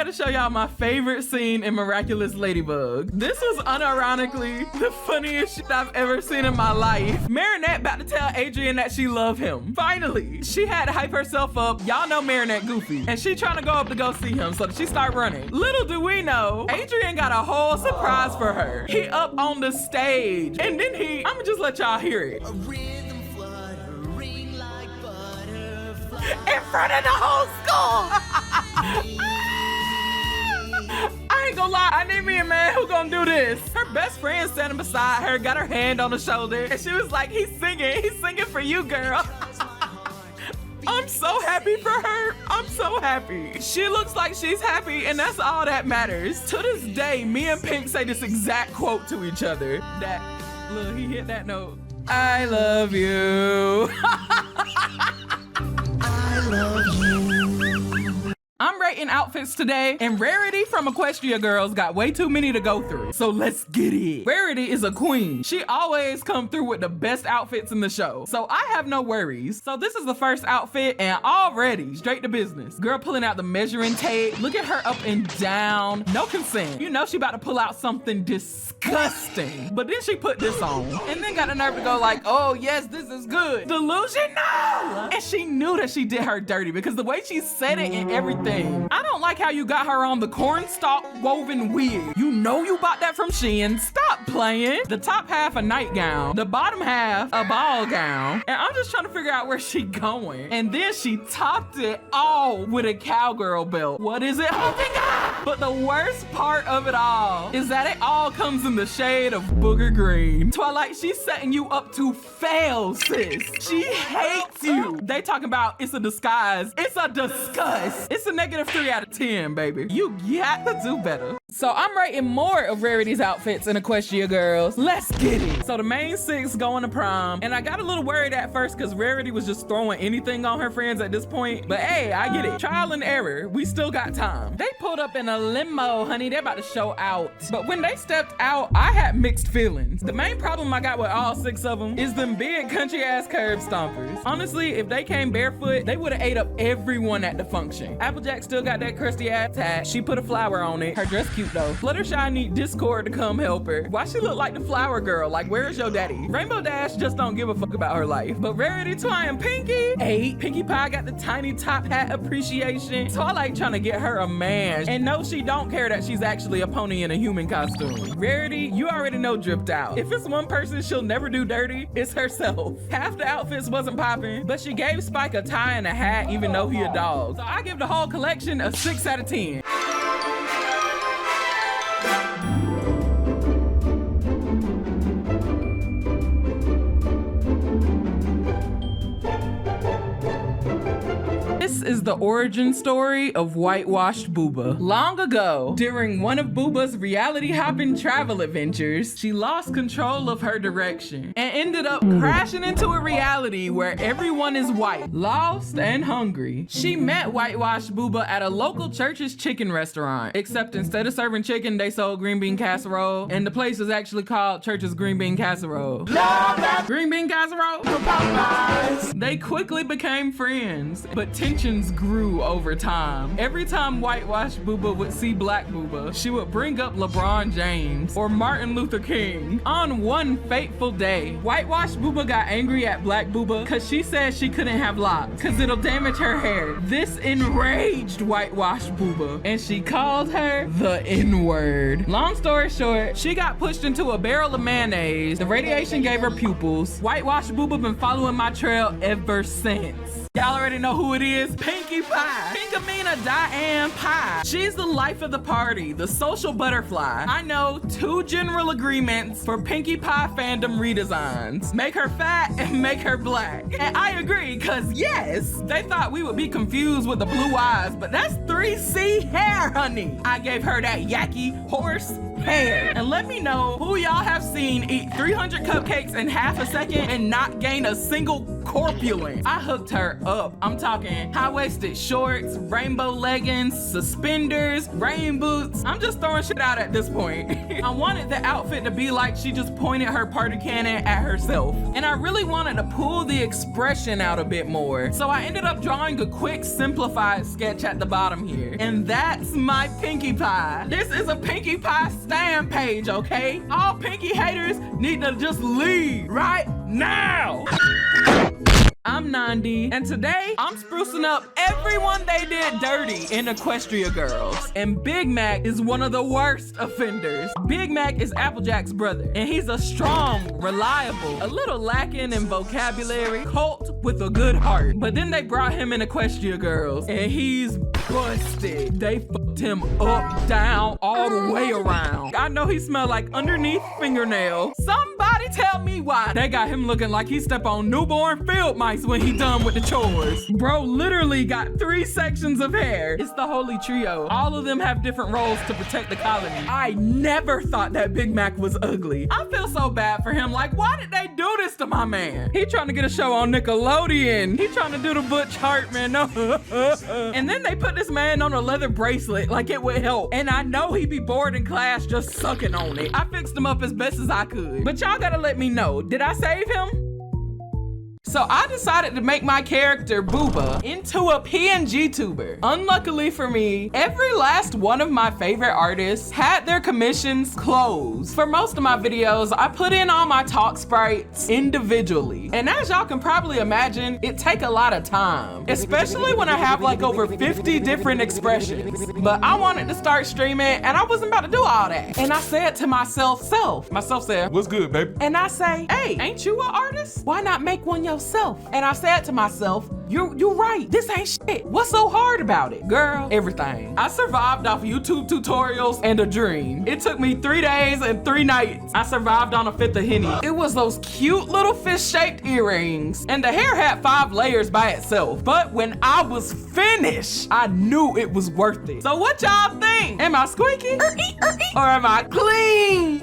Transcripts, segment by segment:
gotta show y'all my favorite scene in Miraculous Ladybug. This was unironically the funniest shit I've ever seen in my life. Marinette about to tell Adrian that she loved him. Finally, she had to hype herself up. Y'all know Marinette goofy. And she trying to go up to go see him, so she start running. Little do we know, Adrian got a whole surprise for her. He up on the stage. And then I'ma just let y'all hear it. A rhythm fluttering like butterfly. In front of the whole school. I ain't gonna lie, I need me a man who gonna do this. Her best friend standing beside her, got her hand on her shoulder, and she was like, he's singing for you, girl. I'm so happy for her. I'm so happy. She looks like she's happy, and that's all that matters. To this day, me and Pink say this exact quote to each other. That, look, he hit that note. I love you. I love you. I'm rating outfits today, and Rarity from Equestria Girls got way too many to go through. So let's get it. Rarity is a queen. She always come through with the best outfits in the show. So I have no worries. So this is the first outfit, and already straight to business. Girl pulling out the measuring tape. Look at her up and down. No consent. You know she about to pull out something disgusting. But then she put this on. And then got the nerve to go like, oh yes, this is good. Delusional! And she knew that she did her dirty because the way she said it and everything. I don't like how you got her on the cornstalk woven wig. You know you bought that from Shein. Stop playing. The top half a nightgown, the bottom half a ball gown. And I'm just trying to figure out where she going. And then she topped it all with a cowgirl belt. What is it holding up? But the worst part of it all is that it all comes in the shade of booger green. Twilight, she's setting you up to fail, sis. She hates you. They talking about it's a disguise. It's a disgust. It's a -3 out of 10, baby. You got to do better. So I'm rating more of Rarity's outfits in Equestria Girls. Let's get it. So the main 6 going to prom. And I got a little worried at first because Rarity was just throwing anything on her friends at this point. But hey, I get it. Trial and error. We still got time. They pulled up in a limo, honey. They're about to show out. But when they stepped out, I had mixed feelings. The main problem I got with all 6 of them is them big country ass curb stompers. Honestly, if they came barefoot, they would have ate up everyone at the function. Applejack still got that crusty ass hat. She put a flower on it. Her dress cute though. Fluttershy need Discord to come help her. Why she look like the flower girl? Like, where's your daddy? Rainbow Dash just don't give a fuck about her life. But Rarity, Twi, and Pinkie, 8. Pinkie Pie got the tiny top hat appreciation. Twilight trying to get her a man. And no, she don't care that she's actually a pony in a human costume. Rarity, you already know dripped out. If it's one person she'll never do dirty, it's herself. Half the outfits wasn't popping, but she gave Spike a tie and a hat even though he a dog. So I give the whole collection a 6 out of 10. This is the origin story of Whitewashed Booba. Long ago, during one of Booba's reality hopping travel adventures, she lost control of her direction and ended up crashing into a reality where everyone is white, lost, and hungry. She met Whitewashed Booba at a local church's chicken restaurant, except instead of serving chicken, they sold green bean casserole, and the place was actually called Church's Green Bean Casserole. Green bean casserole? They quickly became friends, but tensions grew over time. Every time Whitewashed Booba would see Black Booba, she would bring up LeBron James or Martin Luther King. On one fateful day, Whitewashed Booba got angry at Black Booba because she said she couldn't have locks because it'll damage her hair. This enraged Whitewashed Booba, and she called her the N-word. Long story short, she got pushed into a barrel of mayonnaise. The radiation gave her pupils. Whitewashed Booba been following my trail ever since. Y'all already know who it is. Pinkie Pie. Pinkamena Diane Pie. She's the life of the party, the social butterfly. I know 2 general agreements for Pinkie Pie fandom redesigns. Make her fat and make her black. And I agree, cause yes, they thought we would be confused with the blue eyes, but that's 3C hair, honey. I gave her that yucky horse hair. And let me know who y'all have seen eat 300 cupcakes in half a second and not gain a single corpulent. I hooked her up. I'm talking high-waisted shorts, rainbow leggings, suspenders, rain boots. I'm just throwing shit out at this point. I wanted the outfit to be like she just pointed her party cannon at herself. And I really wanted to pull the expression out a bit more. So I ended up drawing a quick simplified sketch at the bottom here. And that's my Pinkie Pie. This is a Pinkie Pie stan page, okay? All Pinkie haters need to just leave right now. I'm Nandi, and today I'm sprucing up everyone they did dirty in Equestria Girls. And Big Mac is one of the worst offenders. Big Mac is Applejack's brother, and he's a strong, reliable, a little lacking in vocabulary, colt with a good heart. But then they brought him in Equestria Girls, and he's busted. They fucked him up, down, all the way around. I know he smelled like underneath fingernails. Somebody tell me why they got him looking like he stepped on newborn field mice when he done with the chores. Bro literally got 3 sections of hair. It's the holy trio. All of them have different roles to protect the colony. I never thought that Big Mac was ugly. I feel so bad for him. Like, why did they do this to my man? He trying to get a show on Nickelodeon. He trying to do the Butch Hartman. And then they put this man on a leather bracelet like it would help. And I know he'd be bored in class just sucking on it. I fixed him up as best as I could. But y'all gotta let me know, did I save him? So I decided to make my character Booba into a PNG tuber. Unluckily for me, every last one of my favorite artists had their commissions closed. For most of my videos, I put in all my talk sprites individually. And as y'all can probably imagine, it take a lot of time, especially when I have like over 50 different expressions. But I wanted to start streaming and I wasn't about to do all that. And I said to myself said, "What's good, baby?" And I say, hey, ain't you an artist? Why not make one yourself? And I said to myself, you're right. This ain't shit. What's so hard about it? Girl, everything. I survived off YouTube tutorials and a dream. It took me 3 days and 3 nights. I survived on a 5th of Henny. It was those cute little fish-shaped earrings. And the hair had 5 layers by itself. But when I was finished, I knew it was worth it. So what y'all think? Am I squeaky? Or am I clean?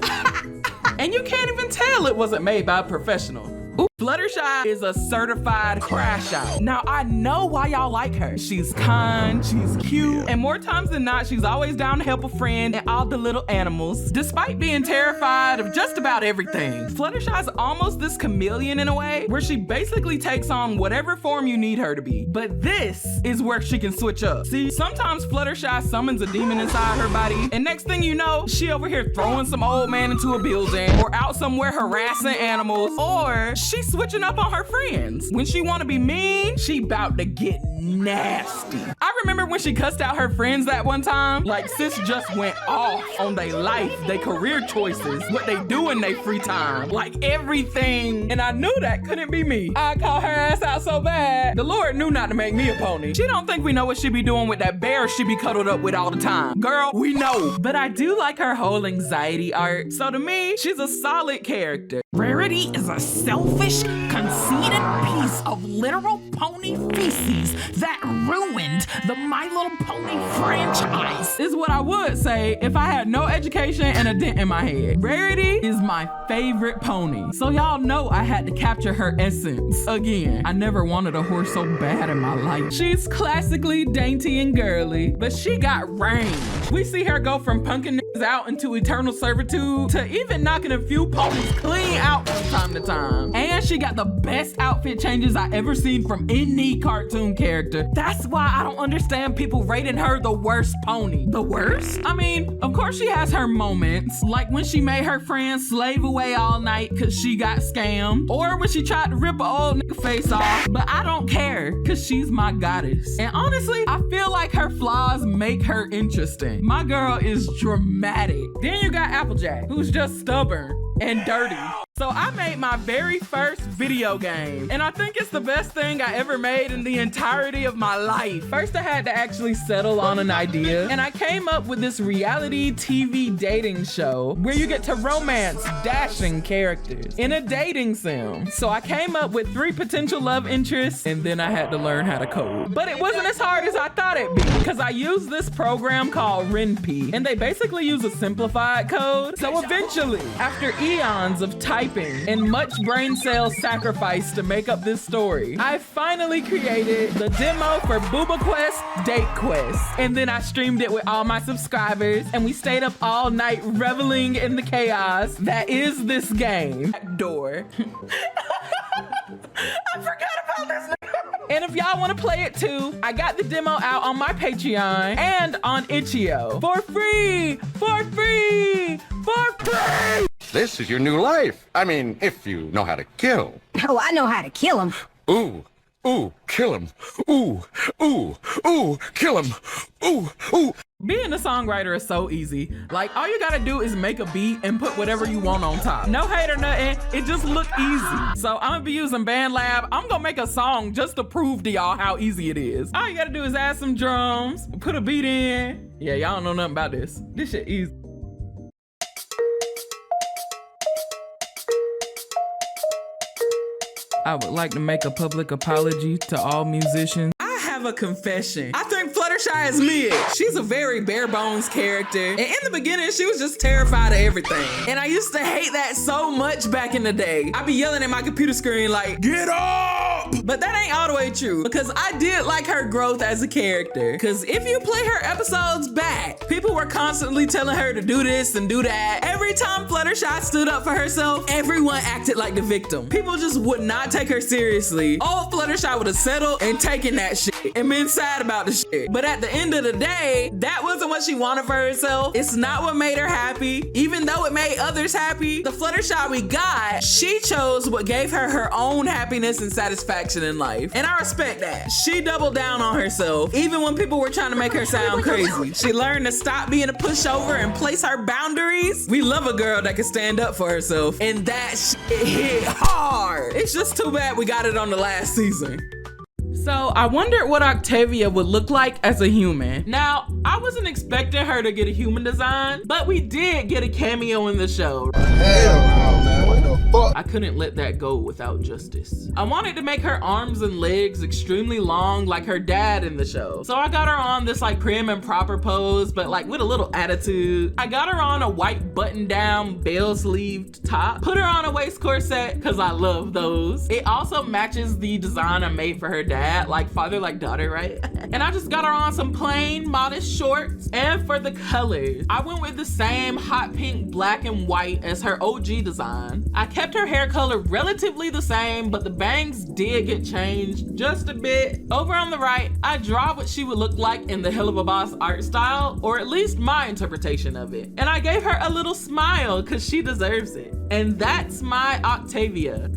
And you can't even tell it wasn't made by a professional. Fluttershy is a certified crash out. Now, I know why y'all like her. She's kind, she's cute, and more times than not, she's always down to help a friend and all the little animals, despite being terrified of just about everything. Fluttershy's almost this chameleon in a way, where she basically takes on whatever form you need her to be. But this is where she can switch up. See, sometimes Fluttershy summons a demon inside her body, and next thing you know, she over here throwing some old man into a building, or out somewhere harassing animals, or she's switching up on her friends. When she wanna be mean, she bout to get nasty. I remember when she cussed out her friends that one time. Like, sis just went off on their life, their career choices, what they do in their free time, like everything. And I knew that couldn't be me. I called her ass out so bad. The Lord knew not to make me a pony. She don't think we know what she be doing with that bear she be cuddled up with all the time. Girl, we know. But I do like her whole anxiety art. So to me, she's a solid character. Rarity is a selfish, conceited piece of literal pony feces that ruined the My Little Pony franchise. Is what I would say if I had no education and a dent in my head. Rarity is my favorite pony. So y'all know I had to capture her essence. Again, I never wanted a horse so bad in my life. She's classically dainty and girly, but she got range. We see her go from punking niggas out into eternal servitude to even knocking a few ponies clean out from time to time. And she got the best outfit changes I ever seen from any cartoon character. That's why I don't understand people rating her the worst pony. The worst? I mean, of course she has her moments, like when she made her friends slave away all night cause she got scammed, or when she tried to rip an old nigga face off, but I don't care cause she's my goddess. And honestly, I feel like her flaws make her interesting. My girl is dramatic. Then you got Applejack, who's just stubborn and dirty. So I made my very first video game, and I think it's the best thing I ever made in the entirety of my life. First, I had to actually settle on an idea, and I came up with this reality TV dating show where you get to romance dashing characters in a dating sim. So I came up with 3 potential love interests, and then I had to learn how to code. But it wasn't as hard as I thought it'd be, because I used this program called RenP, and they basically use a simplified code. So eventually, after eons of typing typing and much brain cells sacrificed to make up this story, I finally created the demo for Booba Quest Date Quest. And then I streamed it with all my subscribers and we stayed up all night reveling in the chaos that is this game. Door. I forgot about this. And if y'all want to play it too, I got the demo out on my Patreon and on Itch.io for free, for free, for free. This is your new life. I mean, if you know how to kill. Oh, I know how to kill him. Ooh, ooh, kill him. Ooh, ooh, ooh, kill him. Ooh, ooh. Being a songwriter is so easy. Like, all you gotta do is make a beat and put whatever you want on top. No hate or nothing, it just look easy. So I'm gonna be using BandLab. I'm gonna make a song just to prove to y'all how easy it is. All you gotta do is add some drums, put a beat in. Yeah, y'all don't know nothing about this. This shit easy. I would like to make a public apology to all musicians. I have a confession. I think Fluttershy is mid. She's a very bare bones character. And in the beginning, she was just terrified of everything. And I used to hate that so much back in the day. I'd be yelling at my computer screen like, get up! But that ain't all the way true because I did like her growth as a character. Because if you play her episodes back, people were constantly telling her to do this and do that. Every time Fluttershy stood up for herself, everyone acted like the victim. People just would not take her seriously. Old Fluttershy would have settled and taken that shit and been sad about the shit. But at the end of the day, that wasn't what she wanted for herself. It's not what made her happy. Even though it made others happy, the Fluttershy we got, she chose what gave her her own happiness and satisfaction in life. And I respect that. She doubled down on herself, even when people were trying to make her sound crazy. She learned to stop being a pushover and place her boundaries. We love a girl that can stand up for herself, and that shit hit hard. It's just too bad we got it on the last season. So I wondered what Octavia would look like as a human. Now, I wasn't expecting her to get a human design, but we did get a cameo in the show. Hell no, man. What the fuck? I couldn't let that go without justice. I wanted to make her arms and legs extremely long like her dad in the show. So I got her on this like prim and proper pose, but like with a little attitude. I got her on a white button down bell sleeved top. Put her on a waist corset cause I love those. It also matches the design I made for her dad, like father like daughter, right? And I just got her on some plain modest shorts. And for the colors, I went with the same hot pink, black and white as her OG design. I kept her hair color relatively the same, but the bangs did get changed just a bit. Over on the right, I draw what she would look like in the Helluva Boss art style, or at least my interpretation of it. And I gave her a little smile because she deserves it. And that's my Octavia.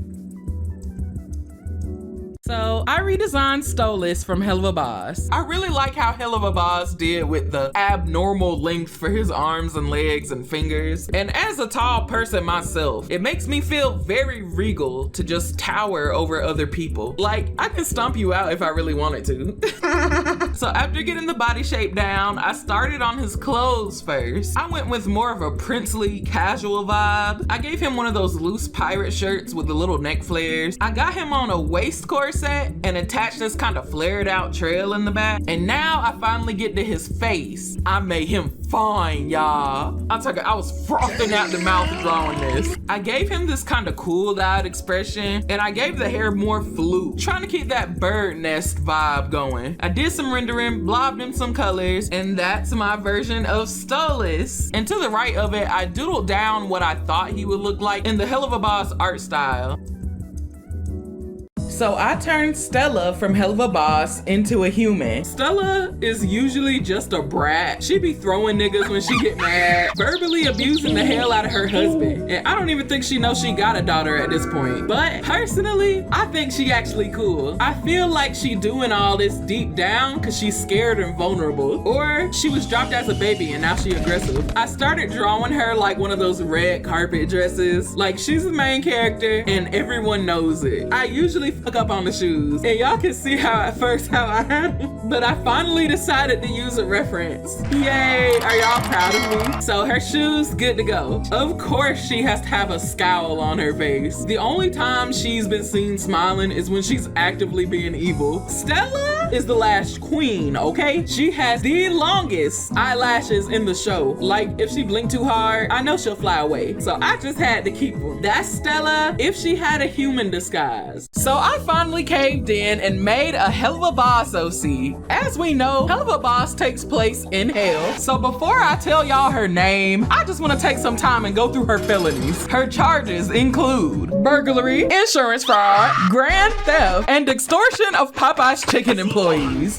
So I redesigned Stolas from Helluva Boss. I really like how Helluva Boss did with the abnormal length for his arms and legs and fingers. And as a tall person myself, it makes me feel very regal to just tower over other people. Like, I can stomp you out if I really wanted to. So after getting the body shape down, I started on his clothes first. I went with more of a princely, casual vibe. I gave him one of those loose pirate shirts with the little neck flares. I got him on a waist corset and attached this kind of flared out trail in the back. And now I finally get to his face. I made him fine, y'all. I was frothing out the mouth drawing this. I gave him this kind of cool-eyed expression, and I gave the hair more flute, trying to keep that bird nest vibe going. I did some rendering, blobbed him some colors, and that's my version of Stolas. And to the right of it, I doodled down what I thought he would look like in the Helluva Boss art style. So I turned Stella from Helluva Boss into a human. Stella is usually just a brat. She be throwing niggas when she get mad, verbally abusing the hell out of her husband. And I don't even think she knows she got a daughter at this point. But personally, I think she actually cool. I feel like she doing all this deep down because she's scared and vulnerable. Or she was dropped as a baby and now she aggressive. I started drawing her like one of those red carpet dresses. Like she's the main character and everyone knows it. I usually fuck up on the shoes, and y'all can see how at first how I had them, but I finally decided to use a reference. Yay, are y'all proud of me? So her shoes good to go. Of course she has to have a scowl on her face. The only time she's been seen smiling is when she's actively being evil. Stella? Stella is the lash queen, okay? She has the longest eyelashes in the show. Like, if she blinked too hard, I know she'll fly away. So I just had to keep them. That's Stella if she had a human disguise. So I finally caved in and made a Helluva Boss OC. As we know, Helluva Boss takes place in hell. So before I tell y'all her name, I just want to take some time and go through her felonies. Her charges include burglary, insurance fraud, grand theft, and extortion of Popeye's chicken employees.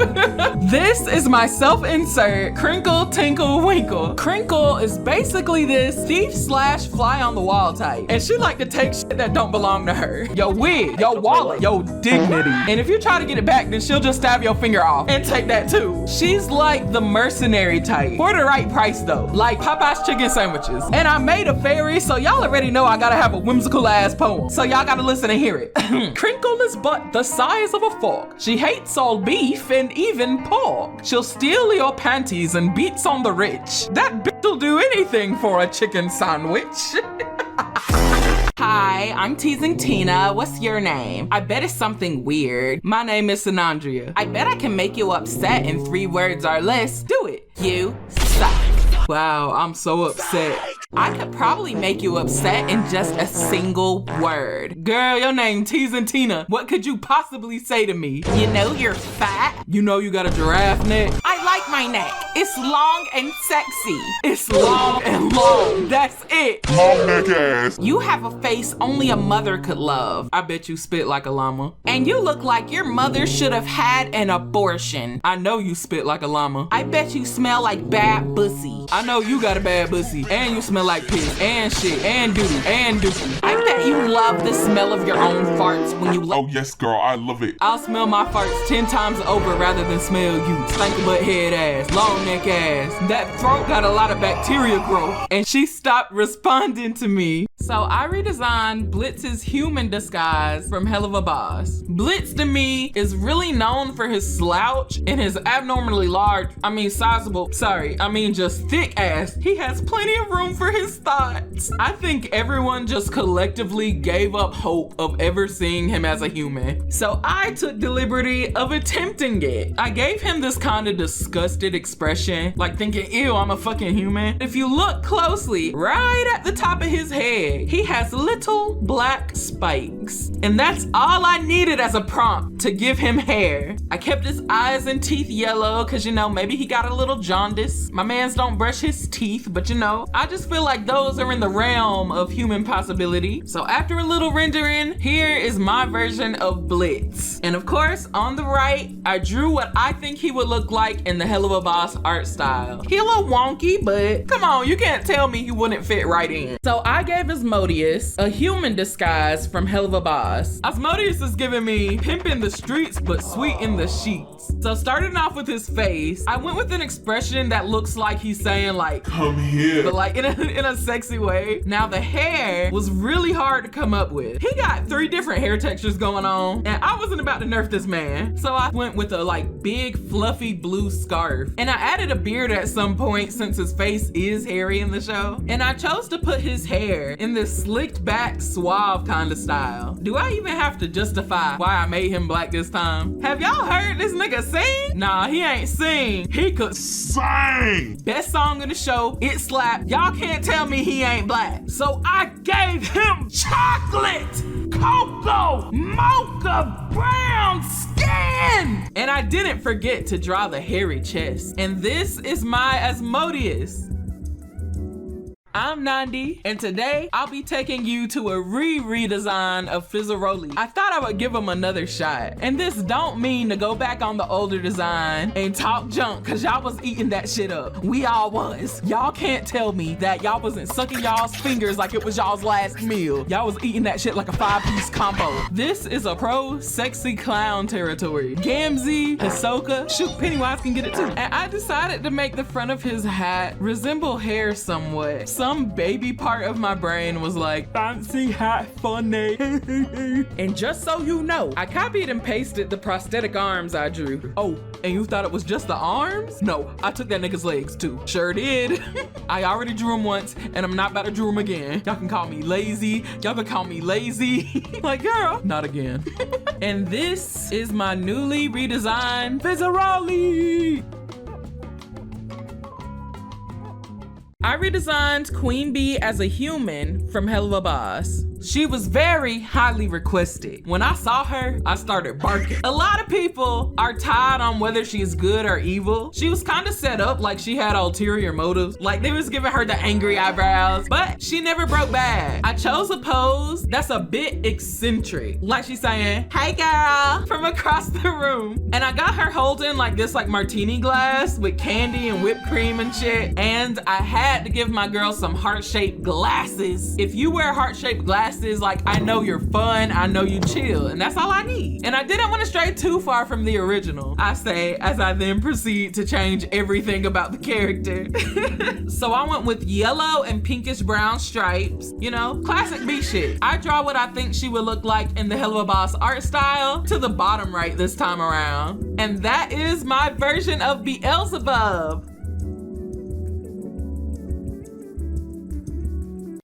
This is my self-insert Crinkle Tinkle Winkle. Crinkle is basically this thief slash fly on the wall type, and she like to take shit that don't belong to her. Your wig, your wallet, your dignity. And if you try to get it back, then she'll just stab your finger off and take that too. She's like the mercenary type, for the right price though, like Popeye's chicken sandwiches. And I made a fairy, so y'all already know I gotta have a whimsical ass poem. So y'all gotta listen and hear it. Crinkle is but the size of a fork. She hates all beef and even pork. She'll steal your panties and beats on the rich. That bitch'll do anything for a chicken sandwich. Hi, I'm teasing Tina. What's your name? I bet it's something weird. My name is Sinandria. I bet I can make you upset in 3 words or less. Do it. You suck. Wow, I'm so upset. I could probably make you upset in just a single word. Girl, your name Teasing Tina. What could you possibly say to me? You know you're fat. You know you got a giraffe neck. I like my neck. It's long and sexy. It's long and long. That's it. Long neck ass. You have a face only a mother could love. I bet you spit like a llama. And you look like your mother should have had an abortion. I know you spit like a llama. I bet you smell like bad pussy. I know you got a bad pussy. And you smell like piss and shit and doo-doo and dookie. I bet you love the smell of your own farts when you Oh yes, girl, I love it. I'll smell my farts 10 times over rather than smell you. Stank butt head ass, long neck ass. That throat got a lot of bacteria growth. And she stopped responding to me. So I redesigned Blitz's human disguise from Helluva Boss. Blitz to me is really known for his slouch and his abnormally large, just thick ass. He has plenty of room for his thoughts. I think everyone just collectively gave up hope of ever seeing him as a human. So I took the liberty of attempting it. I gave him this kind of disgusted expression, like thinking, ew, I'm a fucking human. If you look closely, right at the top of his head, he has little black spikes. And that's all I needed as a prompt to give him hair. I kept his eyes and teeth yellow, cause you know, maybe he got a little jaundice. My mans don't brush his teeth, but you know, I just feel like those are in the realm of human possibility. So after a little rendering, here is my version of Blitz. And of course, on the right, I drew what I think he would look like in the Helluva Boss art style. He a little wonky, but come on, you can't tell me he wouldn't fit right in. So I gave Asmodeus a human disguise from Helluva Boss. Asmodeus is giving me pimp in the streets, but sweet in the sheets. So starting off with his face, I went with an expression that looks like he's saying like, come here, but like in a sexy way. Now the hair was really hard to come up with. He got 3 different hair textures going on, and I wasn't about to nerf this man. So I went with a like big fluffy blue scarf. And I added a beard at some point since his face is hairy in the show. And I chose to put his hair in this slicked back, suave kind of style. Do I even have to justify why I made him black this time? Have y'all heard this nigga sing? Nah, he ain't sing. He could sing. Best song in the show, it slapped. Y'all can't tell me he ain't black. So I gave him chocolate, cocoa, mocha, brown skin. And I didn't forget to draw the hairy chest. And this is my Asmodeus. I'm Nandi, and today I'll be taking you to a redesign of Fizarolli. I thought I would give him another shot, and this don't mean to go back on the older design and talk junk, cause y'all was eating that shit up. We all was. Y'all can't tell me that y'all wasn't sucking y'all's fingers like it was y'all's last meal. Y'all was eating that shit like a 5-piece combo. This is a pro sexy clown territory. Gamzee, Hisoka, shoot, Pennywise can get it too. And I decided to make the front of his hat resemble hair somewhat. some baby part of my brain was like, fancy hat funny. And just so you know, I copied and pasted the prosthetic arms I drew. Oh, and you thought it was just the arms? No, I took that nigga's legs too. Sure did. I already drew them once and I'm not about to draw them again. Y'all can call me lazy. Y'all can call me lazy. Like, girl, not again. And this is my newly redesigned Fizarolli. I redesigned Queen Bee as a human from Helluva Boss. She was very highly requested. When I saw her, I started barking. A lot of people are tied on whether she is good or evil. She was kind of set up like she had ulterior motives. Like they was giving her the angry eyebrows, but she never broke bad. I chose a pose that's a bit eccentric. Like she's saying, hey girl, from across the room. And I got her holding like this like martini glass with candy and whipped cream and shit. And I had to give my girl some heart-shaped glasses. If you wear heart-shaped glasses, like I know you're fun, I know you chill, and that's all I need. And I didn't want to stray too far from the original, I say, as I then proceed to change everything about the character. So I went with yellow and pinkish brown stripes, you know, classic B shit. I draw what I think she would look like in the Helluva Boss art style to the bottom right this time around. And that is my version of Beelzebub.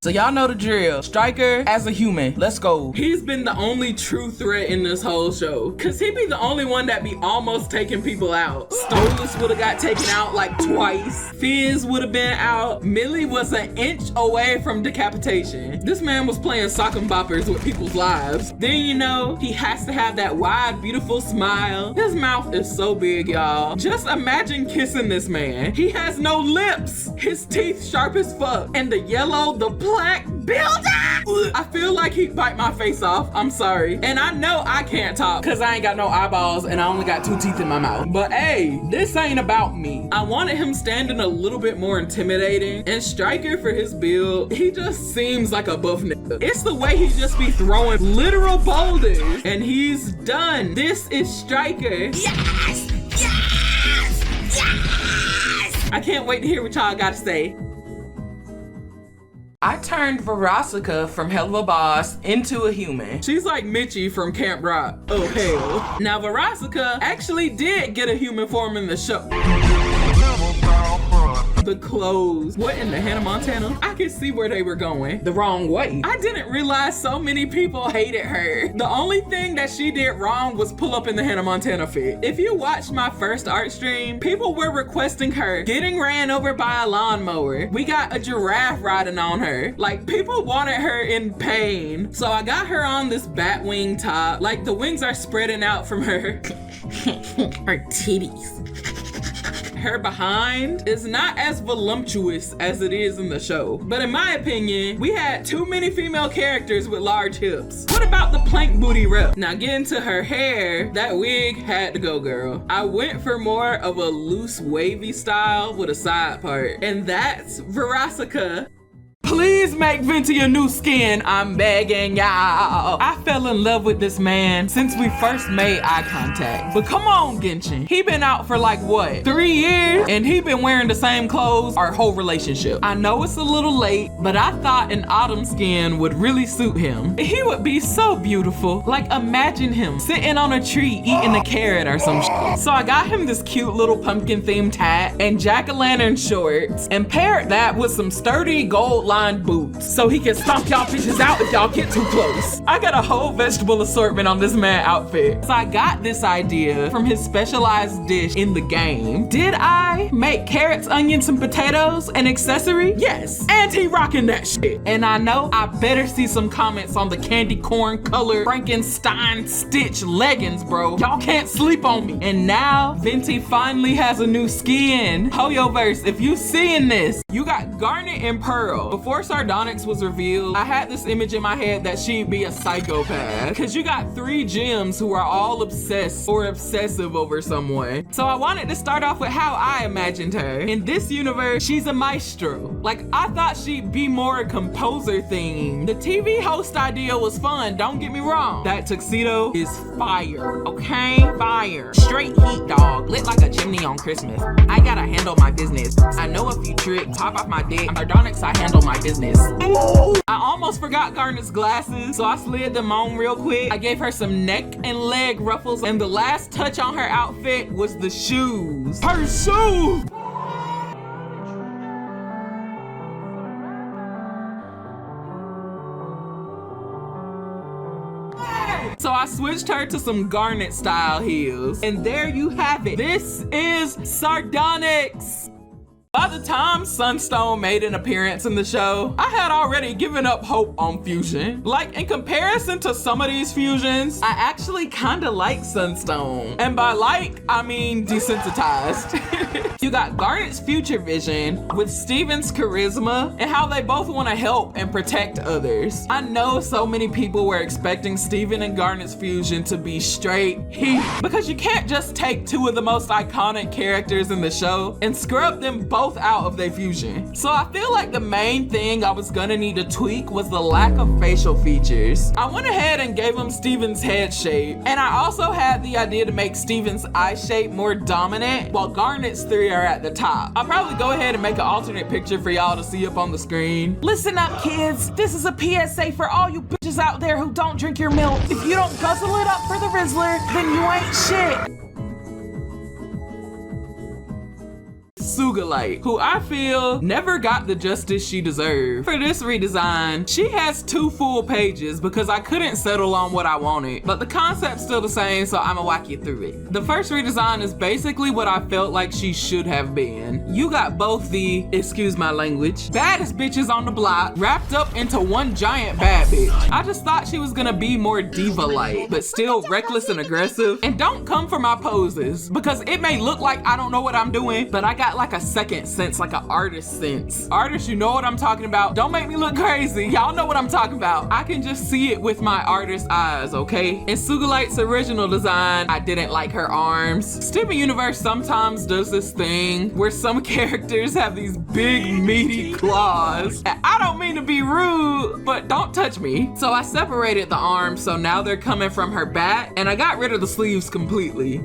So y'all know the drill. Striker as a human, let's go. He's been the only true threat in this whole show. Cause he be the only one that be almost taking people out. Stolas would've got taken out like twice. Fizz would've been out. Millie was an inch away from decapitation. This man was playing sock and boppers with people's lives. Then you know, he has to have that wide, beautiful smile. His mouth is so big, y'all. Just imagine kissing this man. He has no lips. His teeth sharp as fuck. And the yellow, the black builder. I feel like he'd bite my face off. I'm sorry. And I know I can't talk because I ain't got no eyeballs and I only got 2 teeth in my mouth. But hey, this ain't about me. I wanted him standing a little bit more intimidating. And Striker, for his build, he just seems like a buff nigga. It's the way he just be throwing literal boulders. And he's done. This is Striker. Yes! Yes! Yes! I can't wait to hear what y'all gotta say. I turned Verosika from Helluva Boss into a human. She's like Mitchie from Camp Rock. Oh hell. Now Verosika actually did get a human form in the show. The clothes. What in the Hannah Montana? I could see where they were going. The wrong way. I didn't realize so many people hated her. The only thing that she did wrong was pull up in the Hannah Montana fit. If you watched my first art stream, people were requesting her getting ran over by a lawnmower. We got a giraffe riding on her. Like people wanted her in pain. So I got her on this bat wing top. Like the wings are spreading out from her. Her titties. Her behind is not as voluptuous as it is in the show. But in my opinion, we had too many female characters with large hips. What about the plank booty rep? Now getting to her hair, that wig had to go, girl. I went for more of a loose wavy style with a side part. And that's Verosika. Please make Vinnie a new skin, I'm begging y'all. I fell in love with this man since we first made eye contact. But come on, Genshin. He been out for like what, 3 years? And he been wearing the same clothes our whole relationship. I know it's a little late, but I thought an autumn skin would really suit him. He would be so beautiful. Like imagine him sitting on a tree eating a carrot or some shit. So I got him this cute little pumpkin themed hat and jack-o'-lantern shorts and paired that with some sturdy gold line boots so he can stomp y'all bitches out if y'all get too close. I got a whole vegetable assortment on this man outfit. So I got this idea from his specialized dish in the game. Did I make carrots, onions, and potatoes an accessory? Yes. And he rocking that shit. And I know I better see some comments on the candy corn colored Frankenstein stitch leggings, bro. Y'all can't sleep on me. And now Vinnie finally has a new skin. Hoyoverse, if you seeing this, you got Garnet and Pearl. Before Sardonyx was revealed, I had this image in my head that she'd be a psychopath. Cause you got 3 gems who are all obsessed or obsessive over someone. So I wanted to start off with how I imagined her. In this universe, she's a maestro. Like I thought she'd be more composer themed. The TV host idea was fun, don't get me wrong. That tuxedo is fire, okay? Fire. Straight heat, dog. Lit like a chimney on Christmas. I gotta handle my business. I know a few tricks, hop off my dick. I'm Sardonyx, I handle my business. Ooh. I almost forgot Garnet's glasses, so I slid them on real quick. I gave her some neck and leg ruffles, and the last touch on her outfit was the shoes. Her shoes! So I switched her to some Garnet style heels. And there you have it. This is Sardonyx. By the time Sunstone made an appearance in the show, I had already given up hope on fusion. Like, in comparison to some of these fusions, I actually kinda like Sunstone. And by like, I mean desensitized. You got Garnet's future vision with Steven's charisma and how they both want to help and protect others. I know so many people were expecting Steven and Garnet's fusion to be straight heat because you can't just take two of the most iconic characters in the show and scrub them both out of their fusion. So I feel like the main thing I was gonna need to tweak was the lack of facial features. I went ahead and gave him Steven's head shape, and I also had the idea to make Steven's eye shape more dominant while Garnet's three are at the top. I'll probably go ahead and make an alternate picture for y'all to see up on the screen. Listen up, kids. This is a PSA for all you bitches out there who don't drink your milk. If you don't guzzle it up for the Rizzler, then you ain't shit. Sugilite, who I feel never got the justice she deserved. For this redesign, she has 2 full pages because I couldn't settle on what I wanted, but the concept's still the same, so I'ma walk you through it. The first redesign is basically what I felt like she should have been. You got both the, excuse my language, baddest bitches on the block wrapped up into one giant bad bitch. I just thought she was gonna be more diva-like, but still reckless and aggressive. And don't come for my poses, because it may look like I don't know what I'm doing, but I got like a second sense, like an artist sense. Artists, you know what I'm talking about. Don't make me look crazy. Y'all know what I'm talking about. I can just see it with my artist eyes, okay? In Sugilite's original design, I didn't like her arms. Steven Universe sometimes does this thing where some characters have these big meaty claws. And I don't mean to be rude, but don't touch me. So I separated the arms, so now they're coming from her back, and I got rid of the sleeves completely.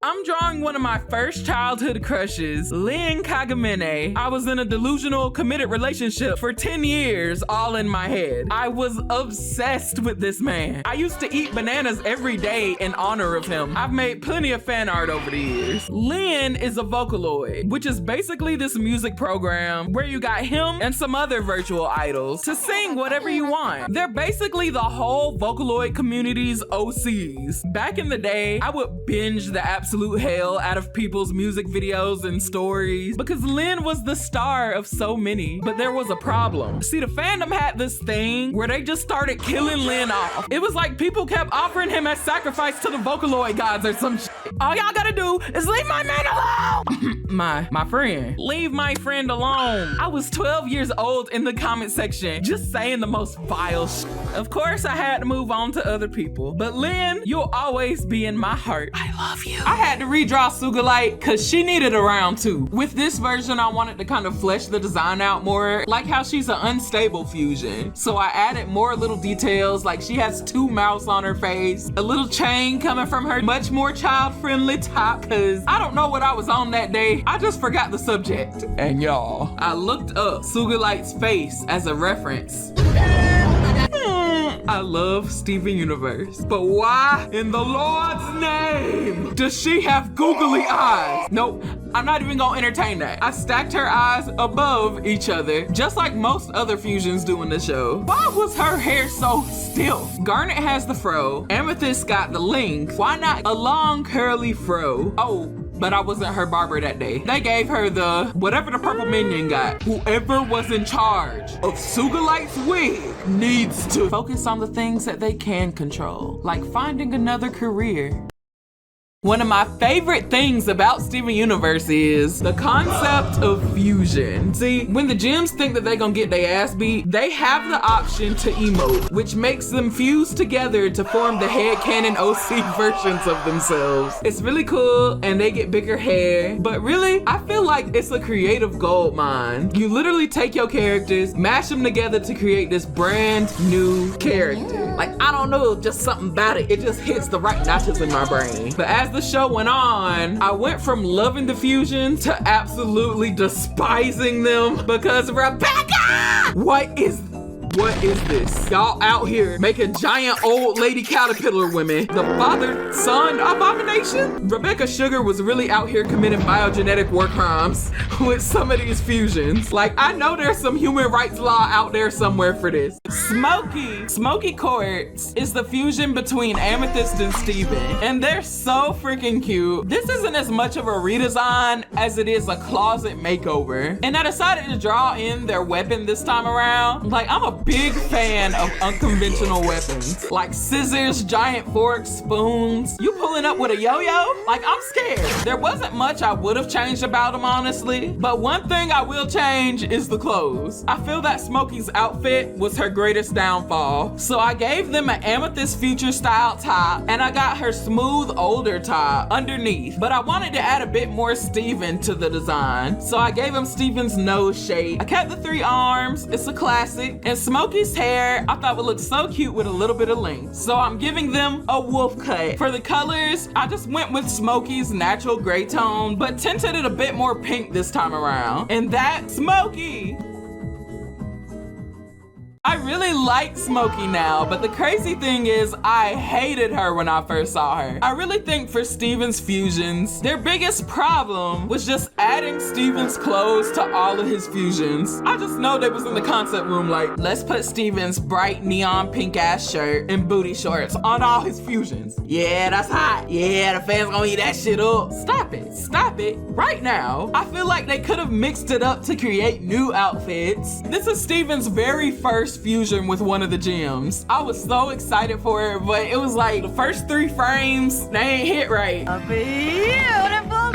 I'm drawing one of my first childhood crushes, Lin Kagamine. I was in a delusional, committed relationship for 10 years, all in my head. I was obsessed with this man. I used to eat bananas every day in honor of him. I've made plenty of fan art over the years. Lin is a Vocaloid, which is basically this music program where you got him and some other virtual idols to sing whatever you want. They're basically the whole Vocaloid community's OCs. Back in the day, I would binge the absolute hell out of people's music videos and stories because Lin was the star of so many, but there was a problem. See, the fandom had this thing where they just started killing Lin off. It was like people kept offering him as sacrifice to the Vocaloid gods or some shit. All y'all gotta do is leave my man alone. my friend. Leave my friend alone. I was 12 years old in the comment section, just saying the most vile shit. Of course, I had to move on to other people, but Lin, you'll always be in my heart. I love you. I had to redraw Sugilite because she needed a round 2. With this version, I wanted to kind of flesh the design out more, like how she's an unstable fusion. So I added more little details, like she has 2 mouths on her face, a little chain coming from her much more child-friendly top, because I don't know what I was on that day. I just forgot the subject. And y'all, I looked up Sugilite's face as a reference. I love Steven Universe, but why in the Lord's name does she have googly eyes? Nope, I'm not even gonna entertain that. I stacked her eyes above each other, just like most other fusions do in the show. Why was her hair so stiff? Garnet has the fro, Amethyst got the length. Why not a long curly fro? Oh, but I wasn't her barber that day. They gave her the, whatever the purple minion got. Whoever was in charge of Sugilite's wig needs to focus on the things that they can control, like finding another career. One of my favorite things about Steven Universe is the concept of fusion. See, when the gems think that they're gonna get their ass beat, they have the option to emote, which makes them fuse together to form the headcanon OC versions of themselves. It's really cool, and they get bigger hair, but really, I feel like it's a creative gold mine. You literally take your characters, mash them together to create this brand new character. Like, I don't know, just something about it. It just hits the right notches in my brain. But as the show went on, I went from loving the fusions to absolutely despising them because Rebecca! What is this? Y'all out here making giant old lady caterpillar women the father-son abomination? Rebecca Sugar was really out here committing biogenetic war crimes with some of these fusions. Like, I know there's some human rights law out there somewhere for this. Smoky Quartz is the fusion between Amethyst and Steven, and they're so freaking cute. This isn't as much of a redesign as it is a closet makeover. And I decided to draw in their weapon this time around. Like, I'm a big fan of unconventional weapons, like scissors, giant forks, spoons. You pulling up with a yo-yo? Like, I'm scared. There wasn't much I would have changed about them, honestly, but one thing I will change is the clothes. I feel that Smokey's outfit was her greatest downfall, so I gave them an amethyst future style top, and I got her smooth older top underneath, but I wanted to add a bit more Steven to the design, so I gave him Steven's nose shape. I kept the 3 arms, it's a classic, and Smokey's hair I thought would look so cute with a little bit of length, so I'm giving them a wolf cut. For the colors, I just went with Smokey's natural gray tone, but tinted it a bit more pink this time around, and that's Smokey! I really like Smokey now, but the crazy thing is I hated her when I first saw her. I really think for Steven's fusions, their biggest problem was just adding Steven's clothes to all of his fusions. I just know they was in the concept room like, let's put Steven's bright neon pink ass shirt and booty shorts on all his fusions. Yeah, that's hot. Yeah, the fans gonna eat that shit up. Stop it right now. I feel like they could have mixed it up to create new outfits. This is Steven's very first fusion with one of the gems. I was so excited for it, but it was like the first 3 frames, they ain't hit right. A beautiful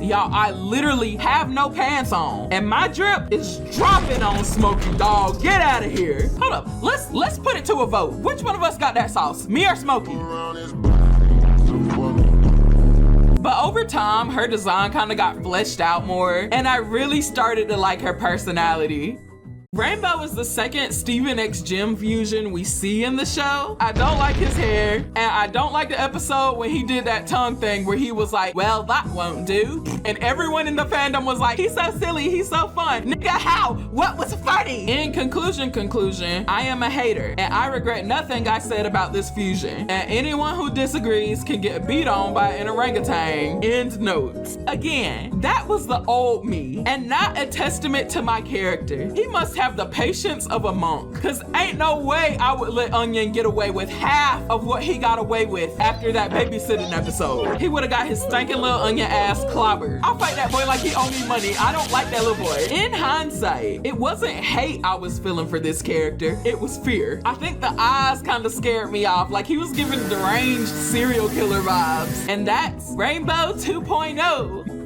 Y'all, I literally have no pants on, and my drip is dropping on Smokey, dog. Get out of here. Hold up, let's put it to a vote. Which one of us got that sauce, me or Smokey? But over time, her design kind of got fleshed out more, and I really started to like her personality. Rainbow is the second Steven X Gem fusion we see in the show. I don't like his hair, and I don't like the episode when he did that tongue thing where he was like, well, that won't do. And everyone in the fandom was like, he's so silly, he's so fun. Nigga, how? What was funny? In conclusion, I am a hater, and I regret nothing I said about this fusion. And anyone who disagrees can get beat on by an orangutan. End notes. Again, that was the old me, and not a testament to my character. He must have the patience of a monk, cause ain't no way I would let Onion get away with half of what he got away with after that babysitting episode. He would have got his stinking little Onion ass clobbered. I'll fight that boy like he owe me money. I don't like that little boy. In hindsight, it wasn't hate I was feeling for this character, it was fear. I think the eyes kind of scared me off, like he was giving deranged serial killer vibes. And that's Rainbow 2.0.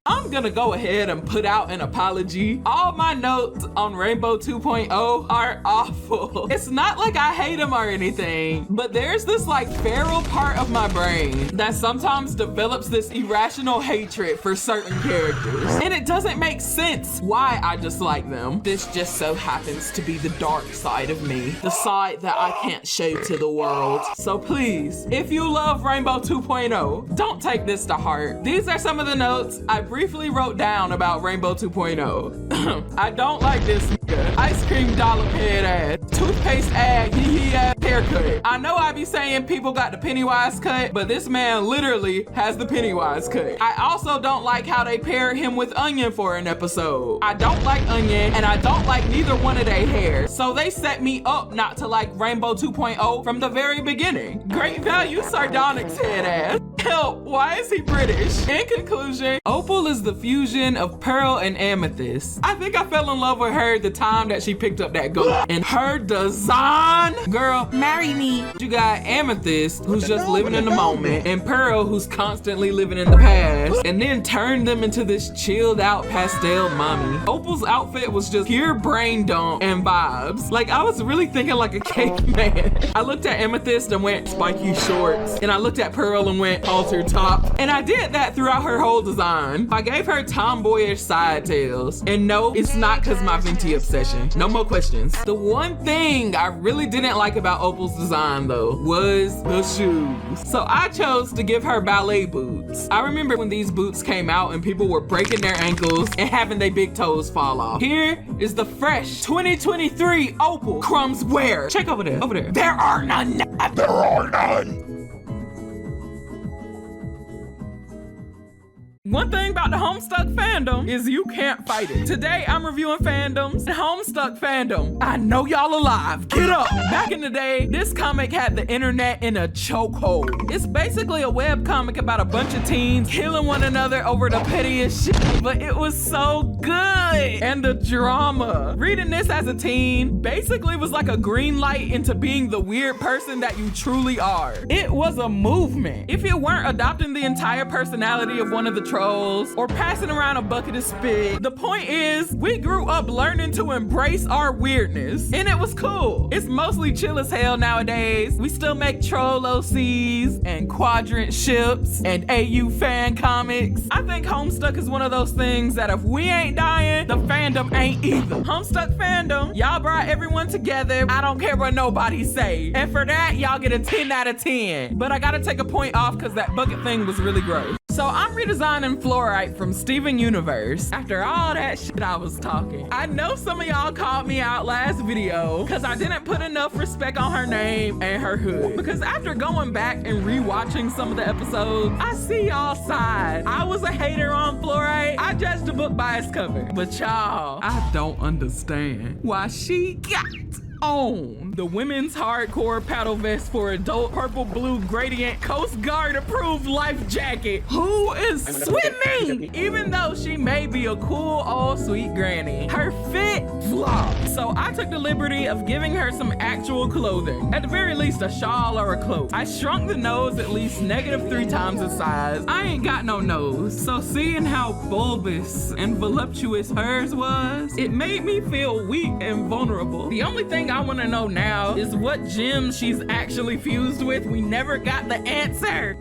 I'm gonna go ahead and put out an apology. All my notes on Rainbow 2.0 are awful. It's not like I hate him or anything, but there's this like feral part of my brain that sometimes develops this irrational hatred for certain characters. And it doesn't make sense why I dislike them. This just so happens to be the dark side of me, the side that I can't show to the world. So please, if you love Rainbow 2.0, don't take this to heart. These are some of the notes I briefly wrote down about Rainbow 2.0. I don't like this nigga. Ice cream dollop head ass. Toothpaste ad hee ass haircut. I know I be saying people got the Pennywise cut, but this man literally has the Pennywise cut. I also don't like how they pair him with Onion for an episode. I don't like Onion, and I don't like neither one of their hair. So they set me up not to like Rainbow 2.0 from the very beginning. Great value Sardonyx head ass. Help, why is he British? In conclusion, Opal is the fusion of Pearl and Amethyst. I think I fell in love with her the time that she picked up that goat. And her design, girl, marry me. You got Amethyst, who's just living in the moment, and Pearl, who's constantly living in the past, and then turned them into this chilled out pastel mommy. Opal's outfit was just pure brain dump and vibes. Like, I was really thinking like a caveman. I looked at Amethyst and went spiky shorts, and I looked at Pearl and went halter top. And I did that throughout her whole design. I gave her tomboyish side tails. And no, it's not because my Venti obsession. No more questions. The one thing I really didn't like about Opal's design though was the shoes. So I chose to give her ballet boots. I remember when these boots came out and people were breaking their ankles and having their big toes fall off. Here is the fresh 2023 Opal Crumbs wear. Check over there, over there. There are none. There are none. One thing about the Homestuck fandom is you can't fight it. Today I'm reviewing fandoms. Homestuck fandom, I know y'all alive. Get up. Back in the day, this comic had the internet in a chokehold. It's basically a web comic about a bunch of teens killing one another over the pettiest shit, but it was so good. And the drama. Reading this as a teen basically was like a green light into being the weird person that you truly are. It was a movement. If you weren't adopting the entire personality of one of the trolls or passing around a bucket of spit, the point is we grew up learning to embrace our weirdness, and it was cool. It's mostly chill as hell nowadays. We still make troll OCs and quadrant ships and AU fan comics. I think Homestuck is one of those things that if we ain't dying, the fandom ain't either. Homestuck fandom, y'all brought everyone together. I don't care what nobody say, and for that y'all get a 10 out of 10. But I gotta take a point off because that bucket thing was really gross. So I'm redesigning Fluorite from Steven Universe. After all that shit I was talking, I know some of y'all called me out last video because I didn't put enough respect on her name and her hood. Because after going back and rewatching some of the episodes, I see y'all side. I was a hater on Fluorite. I judged the book by its cover. But y'all, I don't understand why she got on the women's hardcore paddle vest for adult purple blue gradient Coast Guard approved life jacket. Who is swimming? Even though she may be a cool old sweet granny, her fit flopped. So I took the liberty of giving her some actual clothing. At the very least a shawl or a cloak. I shrunk the nose at least -3 times the size. I ain't got no nose. So seeing how bulbous and voluptuous hers was, it made me feel weak and vulnerable. The only thing I want to know now is what gem she's actually fused with. We never got the answer.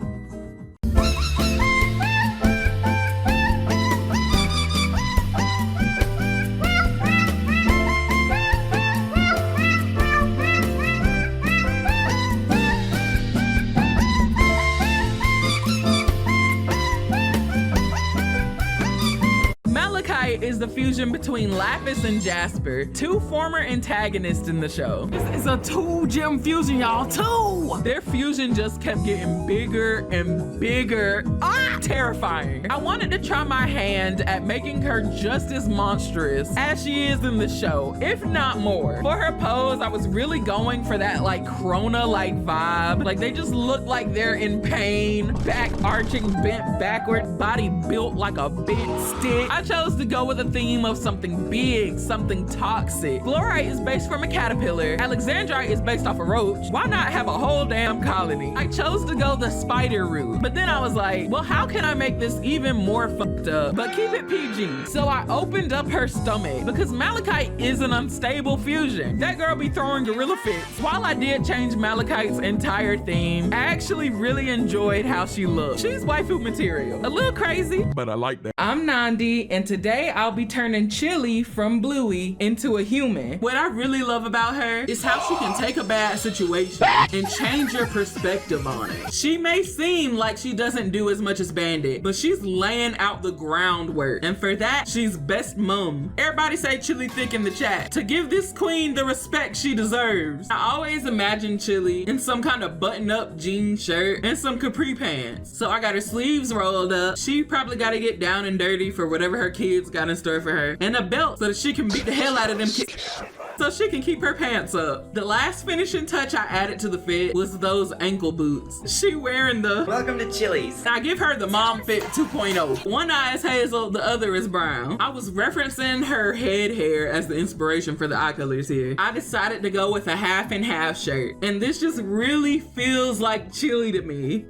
Malachite is the fusion between Lapis and Jasper, two former antagonists in the show. This is a 2-gem fusion, y'all, 2! Their fusion just kept getting bigger and bigger. Ah, terrifying. I wanted to try my hand at making her just as monstrous as she is in the show, if not more. For her pose, I was really going for that like Krona-like vibe. Like they just look like they're in pain, back arching, bent backward, body built like a big stick. I chose to go with a theme of something big, something toxic. Fluorite is based from a caterpillar. Alexandrite is based off a roach. Why not have a whole damn colony? I chose to go the spider route, but then I was like, well, how can I make this even more fucked up, but keep it PG? So I opened up her stomach because Malachite is an unstable fusion. That girl be throwing gorilla fits. While I did change Malachite's entire theme, I actually really enjoyed how she looked. She's waifu material. A little crazy, but I like that. I'm Nandi, and today I'll be turning Chilli from Bluey into a human. What I really love about her is how she can take a bad situation and change your perspective on it. She may seem like she doesn't do as much as Bandit, but she's laying out the groundwork, and for that, she's best mom. Everybody say Chilli thick in the chat to give this queen the respect she deserves. I always imagine Chilli in some kind of button-up jean shirt and some capri pants. So I got her sleeves rolled up. She probably got to get down and dirty for whatever her kids got in store for her, and a belt so that she can beat the hell out of them kids, so she can keep her pants up. The last finishing touch I added to the fit was those ankle boots. She wearing the Welcome to Chili's. I give her the mom fit 2.0. One eye is hazel, the other is brown. I was referencing her head hair as the inspiration for the eye colors here. I decided to go with a half and half shirt, and this just really feels like Chilli to me.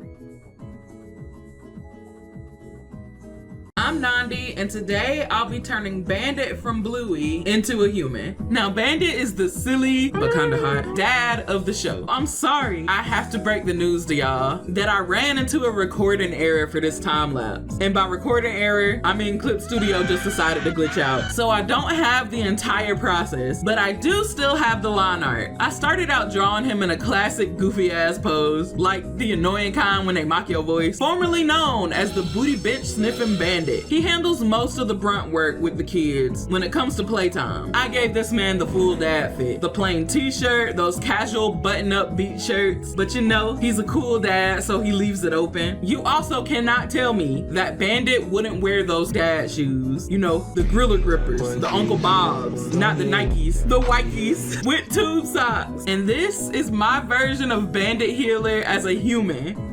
I'm I'm Nandi, and today I'll be turning Bandit from Bluey into a human. Now, Bandit is the silly, but kinda hot, dad of the show. I'm sorry, I have to break the news to y'all that I ran into a recording error for this time lapse. And by recording error, I mean Clip Studio just decided to glitch out. So I don't have the entire process, but I do still have the line art. I started out drawing him in a classic goofy ass pose, like the annoying kind when they mock your voice, formerly known as the booty bench sniffing bandit. He handles most of the brunt work with the kids when it comes to playtime. I gave this man the full dad fit. The plain t-shirt, those casual button-up beat shirts, but you know, he's a cool dad, so he leaves it open. You also cannot tell me that Bandit wouldn't wear those dad shoes. You know, the Griller Grippers, the Uncle Bobs, not the Nikes, the Wikes with tube socks. And this is my version of Bandit Healer as a human.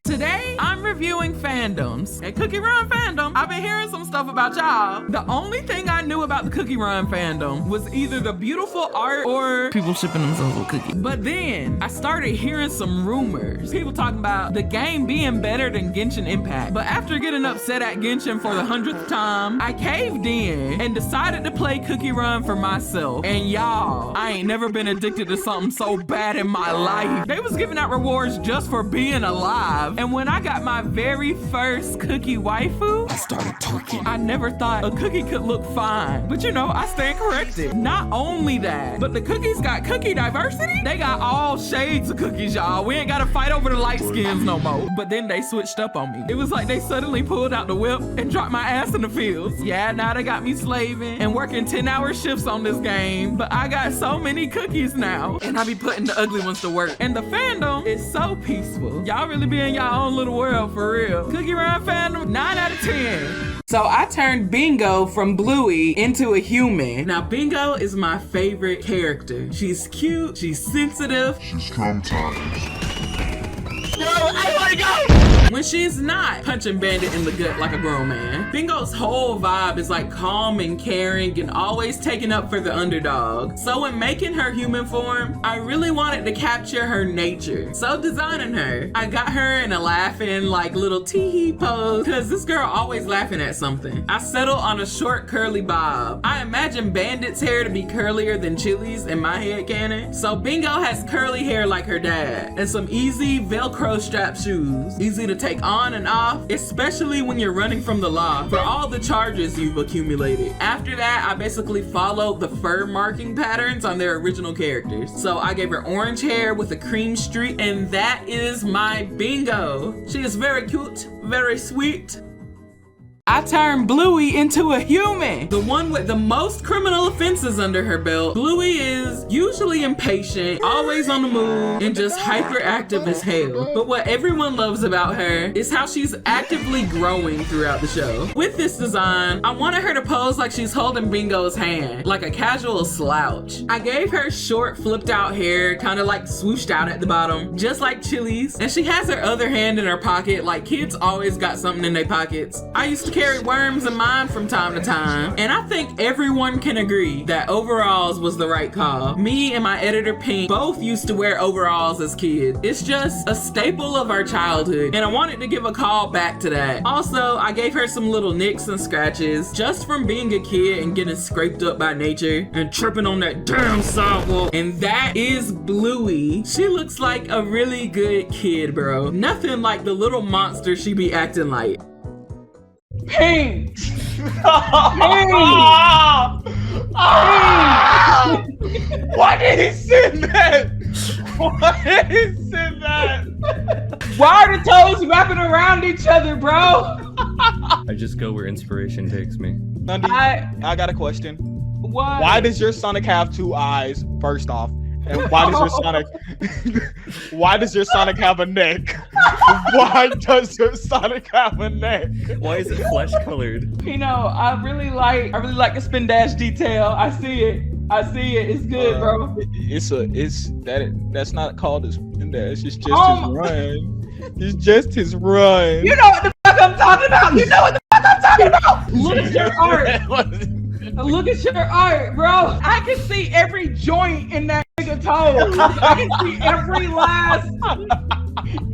Today, I'm reviewing fandoms. At Cookie Run Fandom, I've been hearing some stuff about y'all. The only thing I knew about the Cookie Run fandom was either the beautiful art or people shipping themselves with cookies. But then, I started hearing some rumors. People talking about the game being better than Genshin Impact. But after getting upset at Genshin for the 100th time, I caved in and decided to play Cookie Run for myself. And y'all, I ain't never been addicted to something so bad in my life. They was giving out rewards just for being alive. And when I got my very first cookie waifu, I started twerking. I never thought a cookie could look fine. But you know, I stand corrected. Not only that, but the cookies got cookie diversity. They got all shades of cookies, y'all. We ain't gotta fight over the light skins no more. But then they switched up on me. It was like they suddenly pulled out the whip and dropped my ass in the fields. Yeah, now they got me slaving and working 10-hour shifts on this game. But I got so many cookies now. And I be putting the ugly ones to work. And the fandom is so peaceful. Y'all really be in y'all own little world for real. Cookie Run fandom, 9 out of 10. So I turned Bingo from Bluey into a human. Now Bingo is my favorite character. She's cute, she's sensitive. She's traumatized. No, I wanna go! When she's not punching Bandit in the gut like a grown man. Bingo's whole vibe is like calm and caring and always taking up for the underdog. So when making her human form, I really wanted to capture her nature. So designing her, I got her in a laughing like little tee-hee pose because this girl always laughing at something. I settled on a short curly bob. I imagine Bandit's hair to be curlier than Chilli's in my head canon. So Bingo has curly hair like her dad and some easy Velcro strap shoes. Easy to take on and off, especially when you're running from the law for all the charges you've accumulated. After that, I basically followed the fur marking patterns on their original characters. So I gave her orange hair with a cream streak, and that is my Bingo. She is very cute, very sweet. I turned Bluey into a human. The one with the most criminal offenses under her belt. Bluey is usually impatient, always on the move, and just hyperactive as hell. But what everyone loves about her is how she's actively growing throughout the show. With this design, I wanted her to pose like she's holding Bingo's hand, like a casual slouch. I gave her short flipped out hair, kind of like swooshed out at the bottom, just like Chilli's. And she has her other hand in her pocket, like kids always got something in their pockets. I used to carry worms in mine from time to time, and I think everyone can agree that overalls was the right call. Me and my editor Pink both used to wear overalls as kids. It's just a staple of our childhood, and I wanted to give a call back to that. Also, I gave her some little nicks and scratches just from being a kid and getting scraped up by nature and tripping on that damn sidewalk. And that is Bluey. She looks like a really good kid, bro. Nothing like the little monster she be acting like. Pink! Why did he send that? Why did he send that? Why are the toes wrapping around each other, bro? I just go where inspiration takes me. Nandi, I got a question. What? Why does your Sonic have 2 eyes, first off? And why does your Sonic why does your Sonic have a neck? Why does your Sonic have a neck? Why is it flesh colored? You know, I really like the spin dash detail. I see it. It's good, bro. That's not called a spin dash. It's just his run. It's just his run. You know what the fuck I'm talking about. Look at your art. Look at your art, bro. I can see every joint in that nigga toe. I can see every last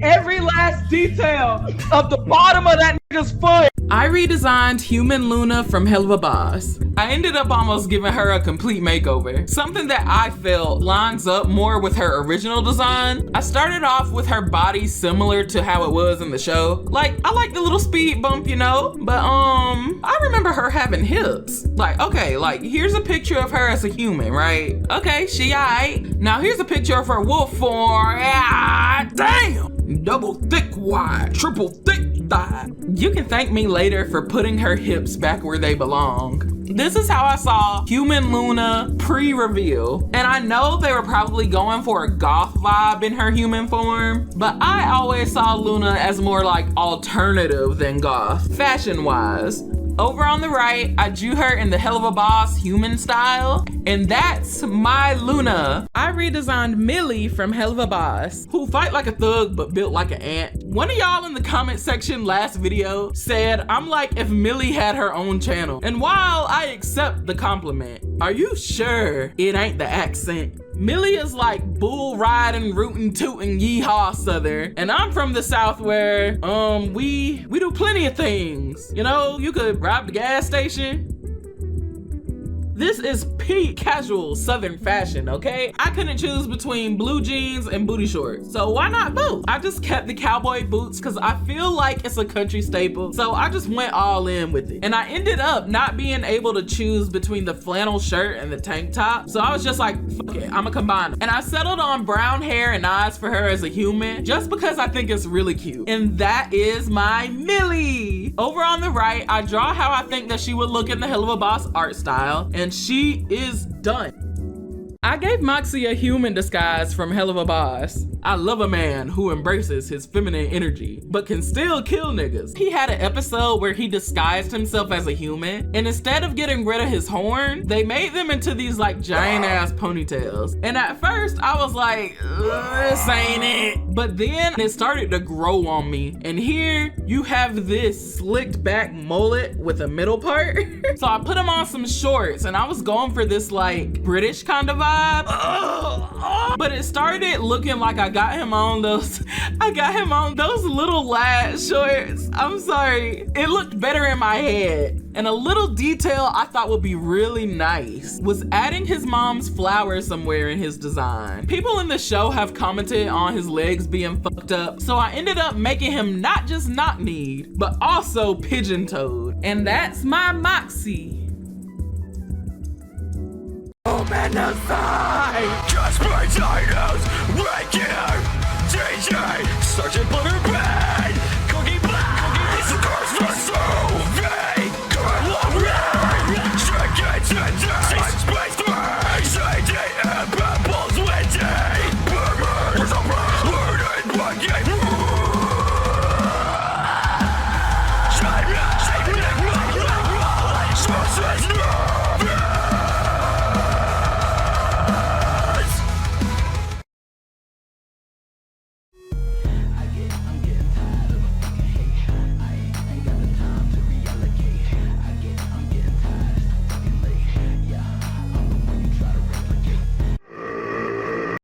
every last detail of the bottom of that nigga's foot. I redesigned Human Loona from Helluva Boss. I ended up almost giving her a complete makeover, something that I felt lines up more with her original design. I started off with her body similar to how it was in the show. Like, I like the little speed bump, you know, but I remember her having hips. Like, okay, like here's a picture of her as a human, right? Okay, she aight. Now here's a picture of her wolf form. Ah, damn! Double thick wide, triple thick thigh. You can thank me later for putting her hips back where they belong. This is how I saw Human Loona pre-reveal. And I know they were probably going for a goth vibe in her human form, but I always saw Loona as more like alternative than goth, fashion-wise. Over on the right, I drew her in the Helluva Boss human style, and that's my Loona. I redesigned Millie from Helluva Boss, who fight like a thug but built like an ant. One of y'all in the comment section last video said I'm like if Millie had her own channel. And while I accept the compliment, are you sure it ain't the accent? Millie is like bull riding, rootin' tootin' yeehaw southern, and I'm from the South where we do plenty of things. You know, you could rob the gas station. This is peak casual Southern fashion, okay? I couldn't choose between blue jeans and booty shorts, so why not both? I just kept the cowboy boots because I feel like it's a country staple, so I just went all in with it. And I ended up not being able to choose between the flannel shirt and the tank top, so I was just like, fuck it, I'ma combine them. And I settled on brown hair and eyes for her as a human, just because I think it's really cute. And that is my Millie. Over on the right, I draw how I think that she would look in the Helluva Boss art style, and she is done. I gave Moxie a human disguise from Helluva Boss. I love a man who embraces his feminine energy, but can still kill niggas. He had an episode where he disguised himself as a human, and instead of getting rid of his horn, they made them into these like giant ass ponytails. And at first I was like, this ain't it. But then it started to grow on me. And here you have this slicked back mullet with a middle part. So I put him on some shorts and I was going for this like British kind of vibe. But it started looking like I got him on those little lad shorts. I'm sorry. It looked better in my head. And a little detail I thought would be really nice was adding his mom's flower somewhere in his design. People in the show have commented on his legs being fucked up, so I ended up making him not just knock-kneed, but also pigeon-toed. And that's my Moxie. Homicide! Just potatoes! Right here! DJ! Sergeant Butterbread! Cookie Black! It's the first one, so vague! Come on, strike it today!